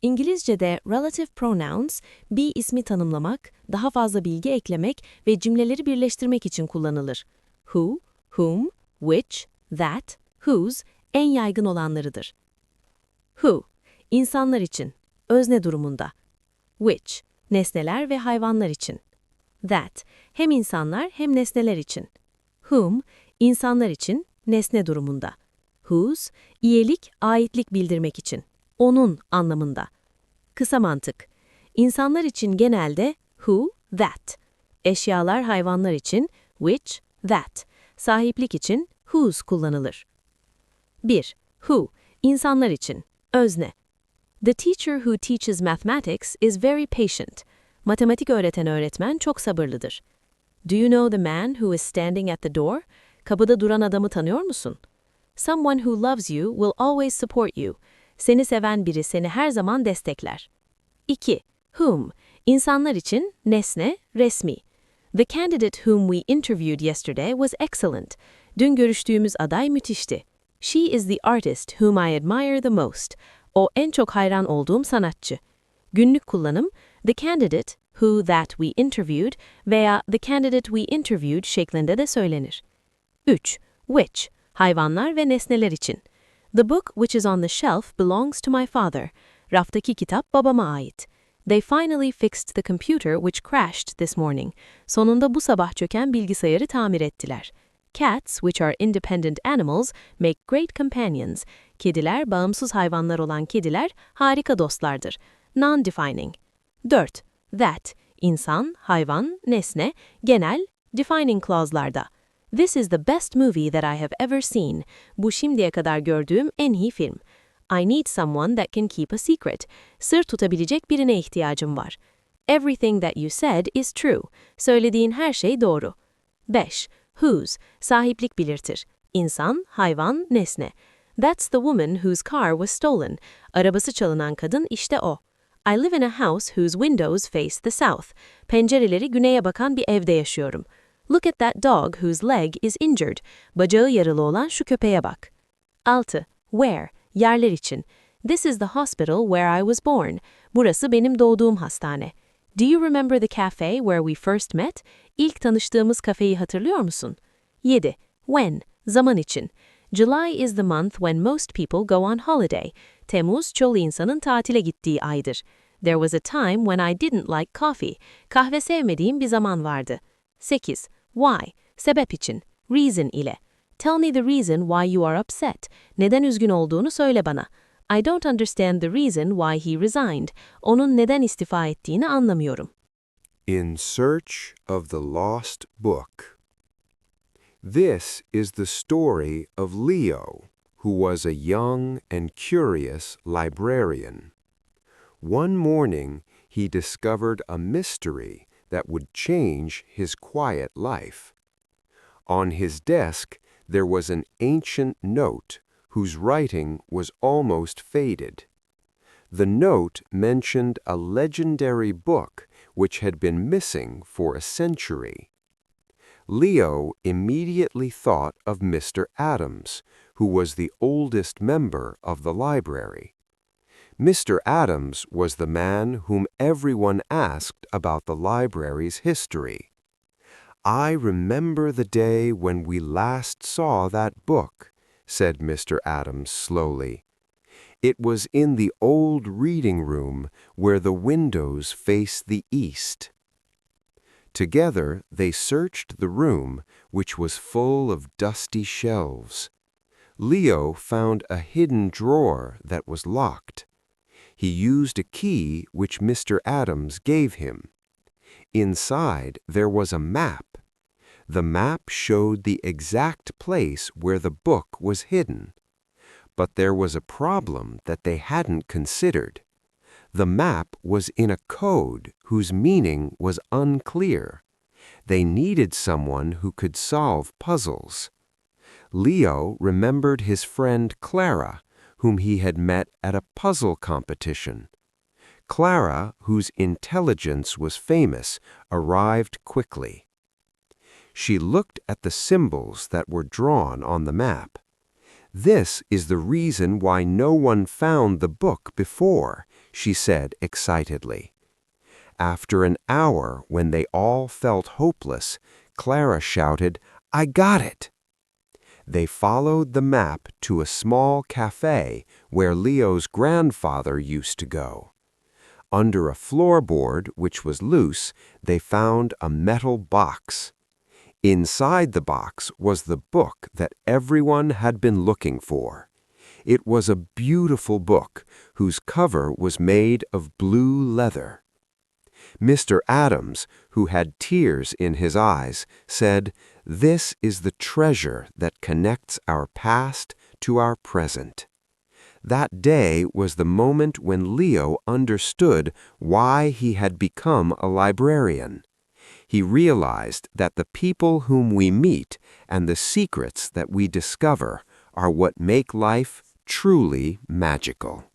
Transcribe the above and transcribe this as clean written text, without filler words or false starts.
İngilizce'de relative pronouns, bir ismi tanımlamak, daha fazla bilgi eklemek ve cümleleri birleştirmek için kullanılır. Who, whom, which, that, whose en yaygın olanlarıdır. Who, insanlar için, özne durumunda. Which, nesneler ve hayvanlar için. That, hem insanlar hem nesneler için. Whom, insanlar için, nesne durumunda. Whose, iyelik, aitlik bildirmek için. Onun anlamında. Kısa mantık. İnsanlar için genelde who, that. Eşyalar, hayvanlar için which, that. Sahiplik için whose kullanılır. 1. Who, insanlar için, özne. The teacher who teaches mathematics is very patient. Matematik öğreten öğretmen çok sabırlıdır. Do you know the man who is standing at the door? Kapıda duran adamı tanıyor musun? Someone who loves you will always support you. Seni seven biri seni her zaman destekler. 2. Whom, insanlar için, nesne, resmi. The candidate whom we interviewed yesterday was excellent. Dün görüştüğümüz aday müthişti. She is the artist whom I admire the most. O en çok hayran olduğum sanatçı. Günlük kullanım, the candidate, who that we interviewed veya the candidate we interviewed şeklinde de söylenir. 3. Which, hayvanlar ve nesneler için. The book which is on the shelf belongs to my father. Raftaki kitap babama ait. They finally fixed the computer which crashed this morning. Sonunda bu sabah çöken bilgisayarı tamir ettiler. Cats, which are independent animals, make great companions. Kediler, bağımsız hayvanlar olan kediler, harika dostlardır. Non-defining. 4. That, insan, hayvan, nesne, genel, defining clause'larda. This is the best movie that I have ever seen. Bu şimdiye kadar gördüğüm en iyi film. I need someone that can keep a secret. Sır tutabilecek birine ihtiyacım var. Everything that you said is true. Söylediğin her şey doğru. 5. Whose, sahiplik belirtir. İnsan, hayvan, nesne. That's the woman whose car was stolen. Arabası çalınan kadın işte o. I live in a house whose windows face the south. Pencereleri güneye bakan bir evde yaşıyorum. Look at that dog whose leg is injured. Bacağı yaralı olan şu köpeğe bak. 6. Where, yerler için. This is the hospital where I was born. Burası benim doğduğum hastane. Do you remember the cafe where we first met? İlk tanıştığımız kafeyi hatırlıyor musun? 7. When, zaman için. July is the month when most people go on holiday. Temmuz, çoğu insanın tatile gittiği aydır. There was a time when I didn't like coffee. Kahve sevmediğim bir zaman vardı. 8. Why, sebep için. Reason ile. Tell me the reason why you are upset. Neden üzgün olduğunu söyle bana. I don't understand the reason why he resigned. Onun neden istifa ettiğini anlamıyorum. In Search of the Lost Book. This is the story of Leo, who was a young and curious librarian. One morning, he discovered a mystery that would change his quiet life. On his desk, there was an ancient note whose writing was almost faded. The note mentioned a legendary book which had been missing for a century. Leo immediately thought of Mr. Adams, who was the oldest member of the library. Mr. Adams was the man whom everyone asked about the library's history. I remember the day when we last saw that book, said Mr. Adams slowly. It was in the old reading room where the windows face the east. Together they searched the room, which was full of dusty shelves. Leo found a hidden drawer that was locked. He used a key which Mr. Adams gave him. Inside there was a map. The map showed the exact place where the book was hidden. But there was a problem that they hadn't considered. The map was in a code whose meaning was unclear. They needed someone who could solve puzzles. Leo remembered his friend Clara, whom he had met at a puzzle competition. Clara, whose intelligence was famous, arrived quickly. She looked at the symbols that were drawn on the map. This is the reason why no one found the book before, she said excitedly. After an hour, when they all felt hopeless, Clara shouted, "I got it!" They followed the map to a small cafe where Leo's grandfather used to go. Under a floorboard, which was loose, they found a metal box. Inside the box was the book that everyone had been looking for. It was a beautiful book whose cover was made of blue leather. Mr. Adams, who had tears in his eyes, said, "This is the treasure that connects our past to our present." That day was the moment when Leo understood why he had become a librarian. He realized that the people whom we meet and the secrets that we discover are what make life truly magical.